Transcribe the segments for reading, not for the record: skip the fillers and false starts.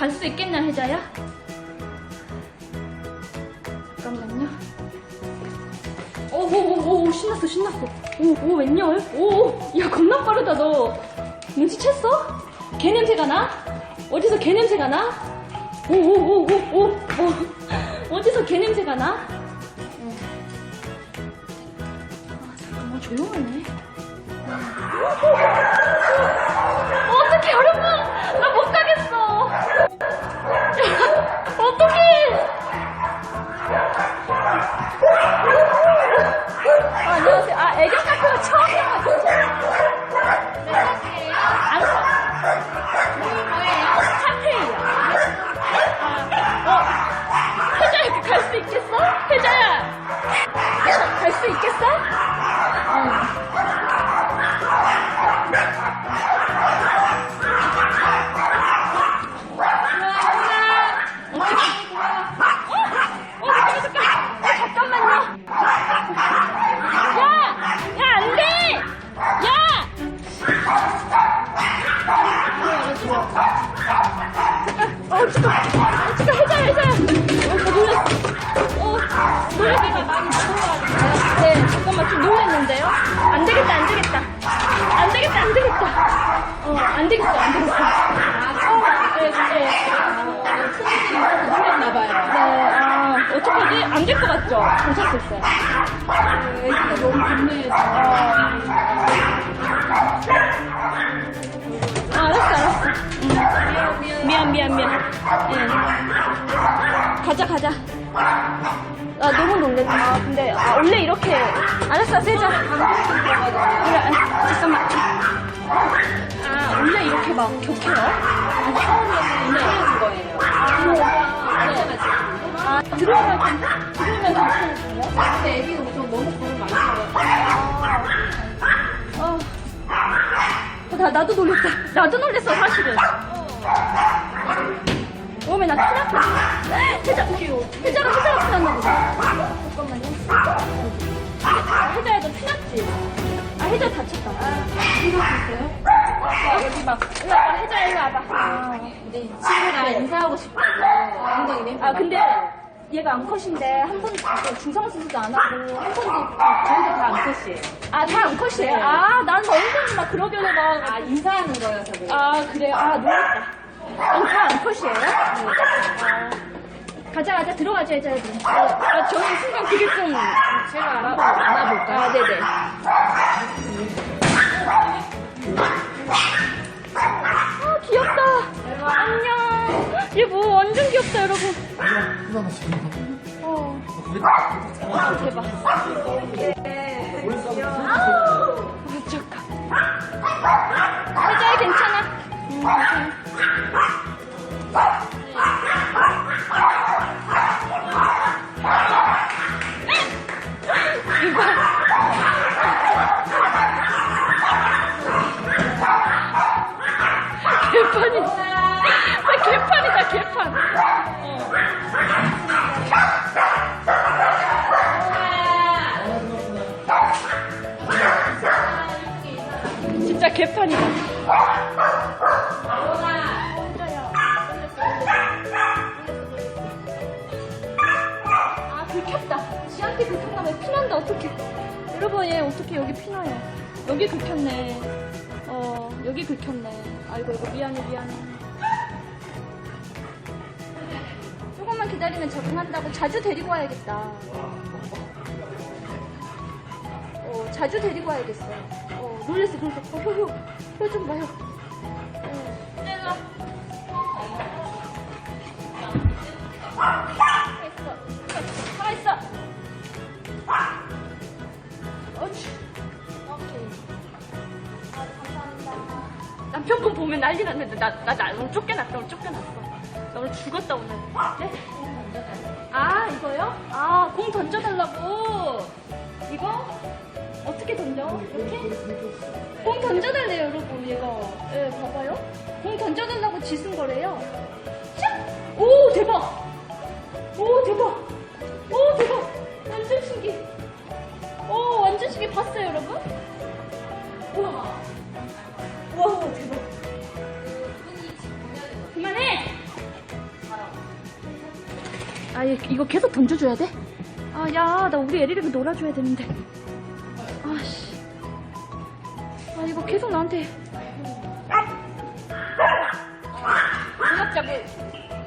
갈 수 있겠냐, 혜자야? 잠깐만요. 오, 신났어. 오, 웬열? 오, 야, 겁나 빠르다, 너. 눈치챘어? 개 냄새가 나? 어디서 개 냄새가 나? 오. 어디서 개 냄새가 나? 잠깐만, 조용하네. 어떡해, 여러분! 나 못 가겠어! 어떡해! 안녕하세요. 애견 카페가 처음이에요. 카페예요. 혜자야, 갈 수 있겠어? 혜자야! 갈 수 있겠어? 잠깐만요. 야, 안 돼! 야! 진짜 혜자야. 놀래기가 많이 무서워가지고. 네, 잠깐만, 좀 놀랬는데요? 안 되겠다. 안 되겠어. 놀랬나봐요. 네, 어떡하지? 안 될 것 같죠? 괜찮겠어요. 애기가 너무 겁내서. 알았어. 미안. 예. 가자. 너무 놀랬다. 근데, 원래 이렇게. 알았어, 세자. 그래, 잠깐만. 원래 이렇게 막 격해요? 처음에는 이런 거예요. 들어오면 괜찮을까요? 근데 애기가 우선 너무 겁을 많이 먹어요. 나도 놀랬어, 사실은. 오메, 나 큰일 났다. 혜자가 큰일났나 보다. 잠깐만요. 혜자야, 너 큰일났지? 혜자 다쳤다. 이럴 수 있어요? 여기 막, 일로 와봐. 근데 이 친구가 인사하고 싶다고. 엉덩이 냄새. 근데 얘가 암컷인데 한 번도 중성수술도 안 하고 한 번도 저희도 다 암컷이에요. 다 암컷이에요? 네. 난 엉덩이 막 그러길래 막. 인사하는 거여서 그래요. 그래요? 놀랐다. 다 암컷이에요? 네. 가자, 들어가자, 혜자야. 저는 순간 그게 좀. 제가 안아볼까요? 네네. 귀엽다. 안녕. 얘 뭐 완전 귀엽다, 여러분. 대박. 미쳤다. 혜자야, 괜찮아. 개판이다. 진짜 개판이다. 긁혔다. 지한테 긁혔나 봐. 피난다. 어떡해. 여러분, 얘 어떡해. 여기 피나요. 여기 긁혔네. 여기 긁혔네. 아이고, 미안해. 조금만 기다리면 적응한다고. 자주 데리고 와야겠다. 자주 데리고 와야겠어. 놀랬어. 혀 좀 봐요. 일로 가만있어. 오케이. 감사합니다. 남편분 보면 난리 났는데 나 오늘 쫓겨났어. 나 오늘 죽었다, 오늘. 네? 이거요? 공 던져달라고. 이거? 어떻게 던져? 이렇게? 공 던져달래요, 여러분, 얘가. 예, 봐봐요. 공 던져달라고 짖은 거래요. 샥! 오, 대박! 완전 신기해. 완전 신기해. 봤어요, 여러분? 우와, 대박. 그만해! 아, 이거 계속 던져줘야 돼? 아, 야, 나 우리 애리랑 놀아줘야 되는데. 아씨. 아, 이거 계속 나한테. 물 먹자, 물.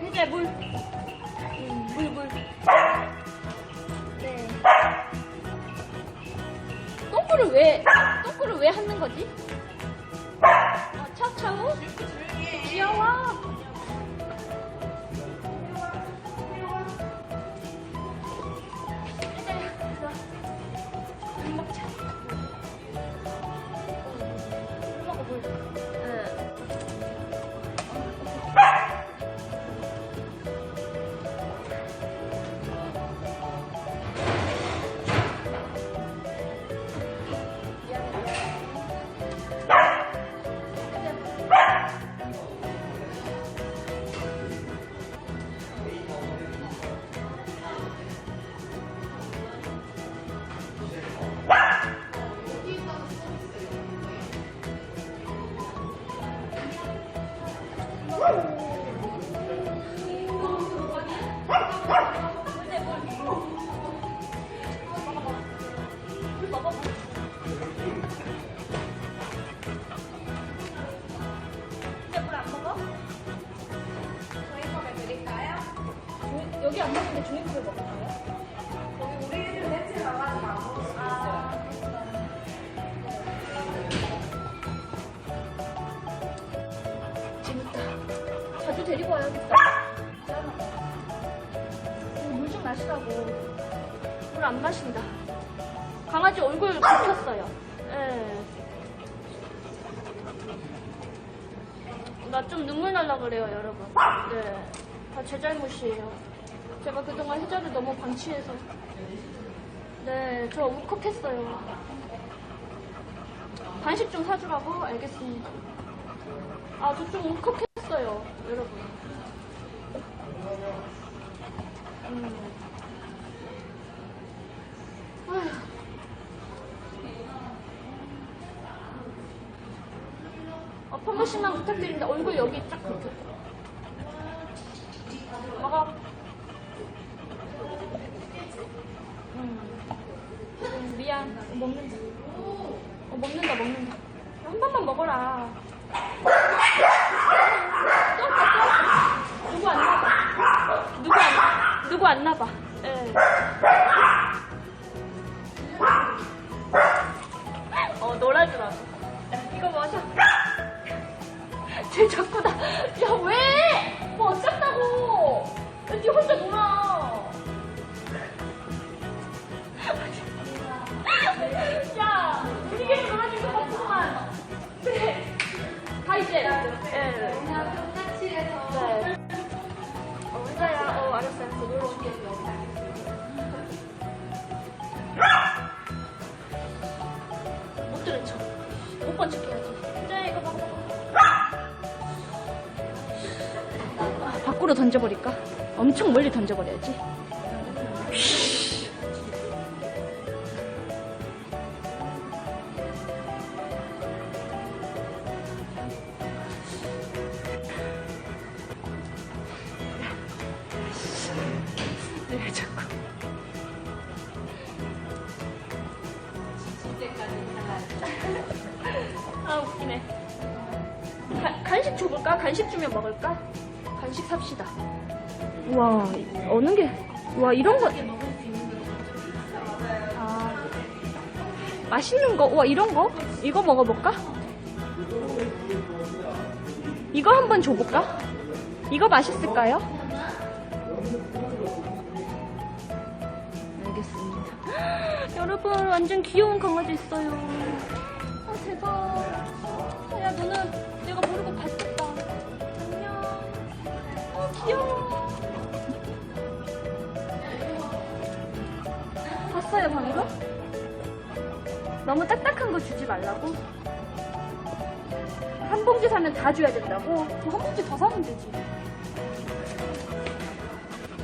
혜자야, 물. 물. 네. 똥꾸를 왜 하는 거지? 차차우? 귀여워. 물 먹자. 물 먹어, 물. 여기 안 먹는데 종이컵을 먹을까요? 거기 우리 애들 냄새 나가지고 안 먹을 수도 있어요. 재밌다. 자주 데리고 와야겠다. 물 좀 마시라고. 물 안 마신다. 강아지 얼굴 긁혔어요. 예. 나 좀 눈물 날라 그래요, 여러분. 네. 다 제 잘못이에요. 제가 그동안 혜자를 너무 방치해서. 네, 저 울컥했어요. 간식 좀 사주라고? 알겠습니다. 아, 저 좀 울컥했어요, 여러분. 아휴. 한 번씩만 부탁드립니다. 얼굴 여기 쫙 긁혔다. 먹어. 미안. 먹는다. 먹는다. 한 번만 먹어라. 누구 안 나봐. 누구 안 나봐. 예. 놀아주라고. 이거 마셔. 쟤 자꾸 야, 왜? 뭐 어쩌다고? 니 혼자 놀아. 야, 우리끼리 놀아줄 거 없구만. 그래. 가, 이제. 네. 네. 혼자야. 알았어. 놀러 올게. 못 들은 척. 못 본 척 해야지. 이제 이거 먹어. 밖으로 던져버릴까? 엄청 멀리 던져버려야지. 네, 자꾸. 아, 웃기네. 간식 줘볼까? 간식 주면 먹을까? 간식 삽시다. 우와, 어느 게, 와, 이런 거. 아, 맛있는 거, 우와, 이런 거? 이거 먹어볼까? 이거 한번 줘볼까? 이거 맛있을까요? 알겠습니다. 여러분, 완전 귀여운 강아지 있어요. 아, 대박. 야, 너는 내가 모르고 봤겠다. 안녕. 귀여워. 봤어요, 방금? 너무 딱딱한 거 주지 말라고? 한 봉지 사면 다 줘야 된다고? 한 봉지 더 사면 되지.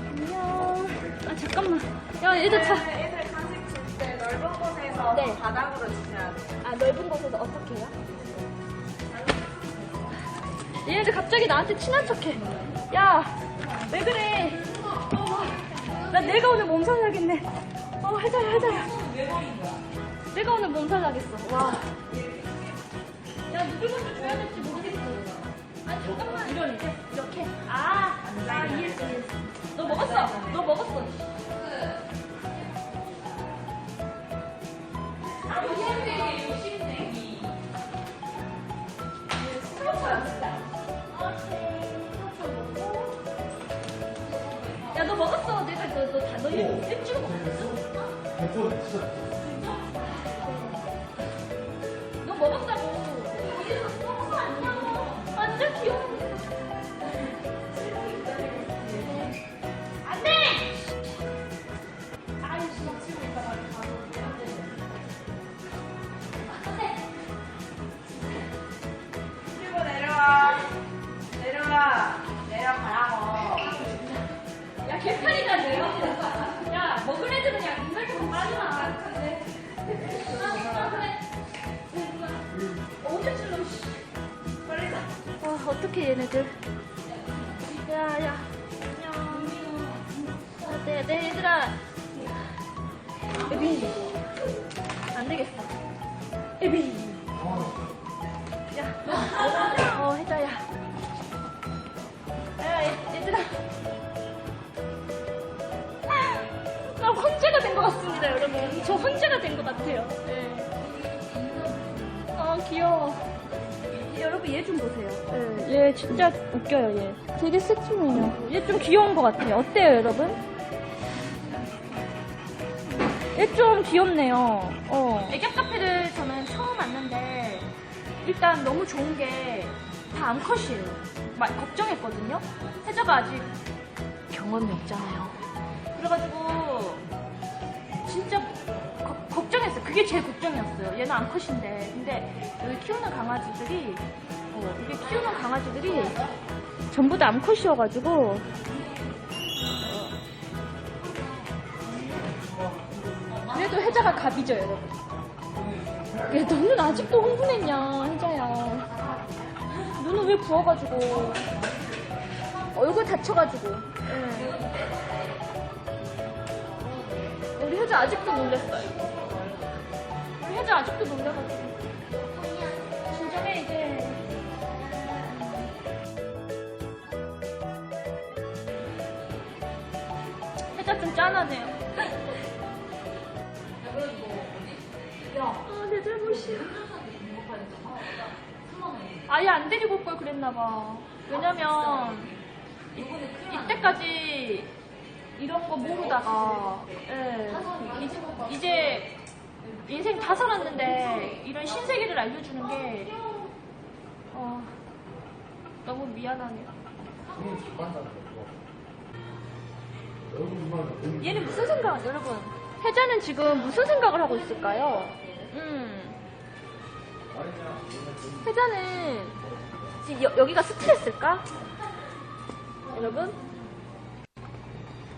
안녕. 아, 잠깐만. 야, 얘들 자. 애들 간식 줄 때 넓은 곳에서 네. 바닥으로 주셔야 돼요. 아, 넓은 곳에서 어떻게 해요? 얘네들 갑자기 나한테 친한 척해. 야, 왜 그래? 나 내가 오늘 몸살 나겠네. 해자야. 내가 오늘 몸살 나겠어. 와. 야, 누굴 먼저 줘야 될지 모르겠어. 아니, 잠깐만. 이렇게. 나 이해했어. 너 먹었어. 야, 너 먹었어. 내가 너 일주일 먹었어? 너 먹었다고. 완전 귀여워. 안 돼! 아이씨, 지금 이따 말이 그리고 내려가라고. 야, 개판이다네요. 야, 먹을 애들은 그냥 눈살 좀 빠지마. 언제 찔러, 씨. 빨리 가. 어떡해, 얘네들. 야. 안녕. 네, 얘들아. 에비. 안 되겠어. 에비. 야. 해자야. 야, 얘들아. 나 혼자가 된 것 같습니다, 여러분. 저 혼자가 된 것 같아요. 네. 귀여워. 여러분, 얘 좀 보세요. 네, 얘 진짜 웃겨요, 얘. 되게 스트미해요. 얘 좀 귀여운 것 같아요. 어때요, 여러분? 얘 좀 귀엽네요. 애견 카페를 저는 처음 왔는데, 일단 너무 좋은 게 다 암컷이에요. 걱정했거든요. 혜자가 아직 경험이 없잖아요. 그래가지고 진짜 걱정했어요. 그게 제일 걱정이었어요. 얘는 암컷인데. 근데 여기 키우는 강아지들이 전부 다 암컷이어가지고 그래도 혜자가 갑이죠, 여러분. 야, 너는 아직도 흥분했냐, 혜자야. 눈은 왜 부어가지고 얼굴 다쳐가지고. 우리 혜자 아직도 놀랬어요. 우리 혜자 아직도 놀래가지고. 진정해, 이제. 혜자 좀 짠하네요. 내 잘못이야. 아예 안 데리고 올 걸 그랬나봐. 왜냐면 이때까지 이런 거 모르다가 이제 인생 다 살았는데 이런 신세계를 알려주는 게 너무 미안하네요. 얘는 무슨 생각, 여러분? 혜자는 지금 무슨 생각을 하고 있을까요? 혜자는 지금 여기가 스트레스일까? 여러분?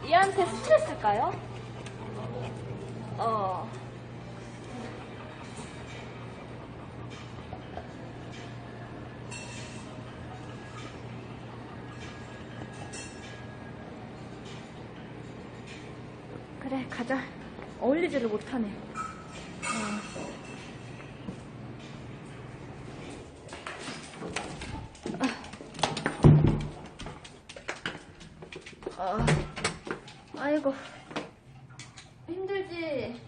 얘한테 스트레스일까요? 그래, 가자. 어울리지를 못하네. 아이고, 힘들지.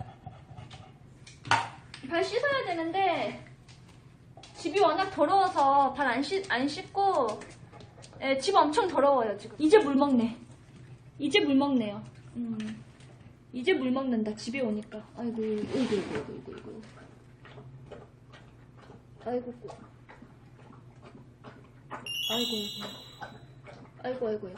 발 씻어야 되는데 집이 워낙 더러워서 발 안 씻고 집 엄청 더러워요 지금. 이제 물 먹네. 이제 물 먹네요. 이제 물 먹는다, 집에 오니까. 아이고. 아이고.